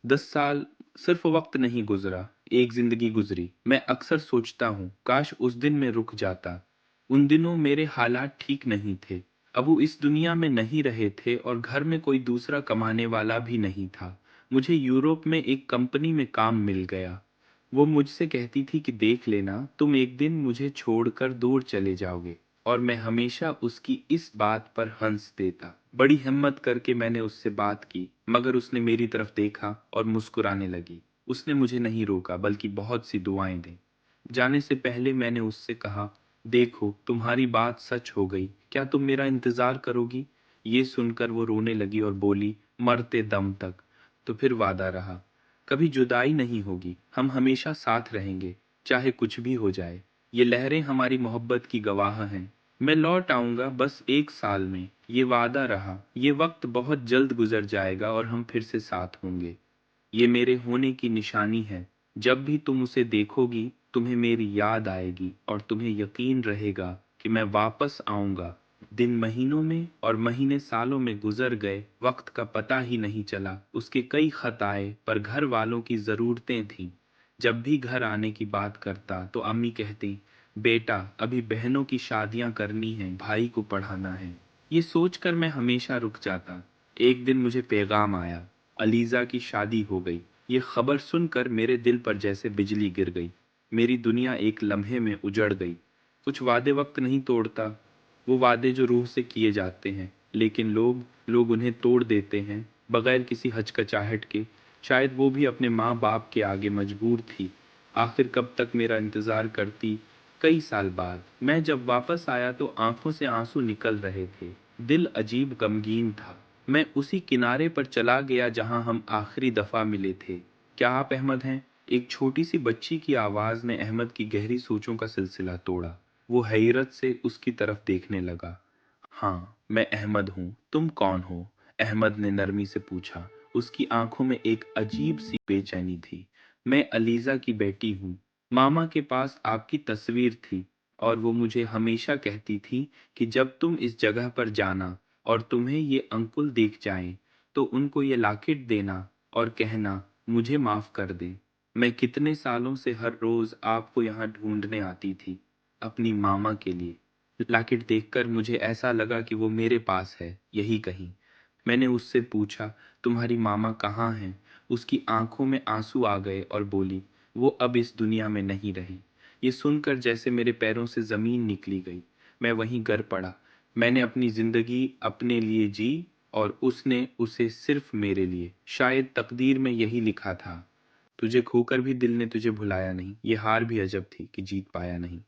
10 साल सिर्फ वक्त नहीं गुजरा, एक जिंदगी गुजरी। मैं अक्सर सोचता हूँ काश उस दिन मैं रुक जाता। उन दिनों मेरे हालात ठीक नहीं थे। अबू इस दुनिया में नहीं रहे थे और घर में कोई दूसरा कमाने वाला भी नहीं था। मुझे यूरोप में एक कंपनी में काम मिल गया। वो मुझसे कहती थी कि देख लेना, तुम एक दिन मुझे छोड़कर दूर चले जाओगे। और मैं हमेशा उसकी इस बात पर हंस देता। बड़ी हिम्मत करके मैंने उससे बात की, मगर उसने मेरी तरफ देखा और मुस्कुराने लगी। उसने मुझे नहीं रोका, बल्कि बहुत सी दुआएं दी। जाने से पहले मैंने उससे कहा, देखो तुम्हारी बात सच हो गई, क्या तुम मेरा इंतजार करोगी? ये सुनकर वो रोने लगी और बोली, मरते दम तक। तो फिर वादा रहा, कभी जुदाई नहीं होगी, हम हमेशा साथ रहेंगे, चाहे कुछ भी हो जाए। ये लहरें हमारी मोहब्बत की गवाह हैं। मैं लौट आऊंगा बस 1 साल में, ये वादा रहा। ये वक्त बहुत जल्द गुजर जाएगा और हम फिर से साथ होंगे। ये मेरे होने की निशानी है। जब भी तुम उसे देखोगी, तुम्हें मेरी याद आएगी और तुम्हें यकीन रहेगा कि मैं वापस आऊंगा। दिन महीनों में और महीने सालों में गुजर गए, वक्त का पता ही नहीं चला। उसके कई खत आए, पर घर वालों की ज़रूरतें थीं। जब भी घर आने की बात करता तो अम्मी कहती, बेटा अभी बहनों की शादियां करनी हैं, भाई को पढ़ाना है। ये सोचकर मैं हमेशा रुक जाता। एक दिन मुझे पैगाम आया, अलीज़ा की शादी हो गई। ये खबर सुनकर मेरे दिल पर जैसे बिजली गिर गई। मेरी दुनिया एक लम्हे में उजड़ गई। कुछ वादे वक्त नहीं तोड़ता, वो वादे जो रूह से किए जाते हैं, लेकिन लोग लोग उन्हें तोड़ देते हैं बगैर किसी हचकचाहट के। शायद वो भी अपने माँ बाप के आगे मजबूर थी। आखिर कब तक मेरा इंतज़ार करती। कई साल बाद मैं जब वापस आया तो आंखों से आंसू निकल रहे थे। दिल अजीब गमगीन था। मैं उसी किनारे पर चला गया जहां हम आखिरी दफा मिले थे। क्या आप अहमद हैं? एक छोटी सी बच्ची की आवाज ने अहमद की गहरी सोचों का सिलसिला तोड़ा। वो हैरत से उसकी तरफ देखने लगा। हाँ, मैं अहमद हूँ। तुम कौन हो? अहमद ने नरमी से पूछा। उसकी आंखों में एक अजीब सी बेचैनी थी। मैं अलीजा की बेटी हूँ। मामा के पास आपकी तस्वीर थी और वो मुझे हमेशा कहती थी कि जब तुम इस जगह पर जाना और तुम्हें ये अंकुल दिख जाएं, तो उनको ये लॉकेट देना और कहना मुझे माफ कर दे। मैं कितने सालों से हर रोज आपको यहाँ ढूंढने आती थी, अपनी मामा के लिए। लॉकेट देखकर मुझे ऐसा लगा कि वो मेरे पास है, यही कहीं। मैंने उससे पूछा, तुम्हारी मामा कहाँ हैं? उसकी आंखों में आंसू आ गए और बोली, वो अब इस दुनिया में नहीं रही। ये सुनकर जैसे मेरे पैरों से जमीन निकली गई। मैं वहीं गिर पड़ा। मैंने अपनी जिंदगी अपने लिए जी और उसने उसे सिर्फ मेरे लिए। शायद तकदीर में यही लिखा था। तुझे खोकर भी दिल ने तुझे भुलाया नहीं। ये हार भी अजब थी कि जीत पाया नहीं।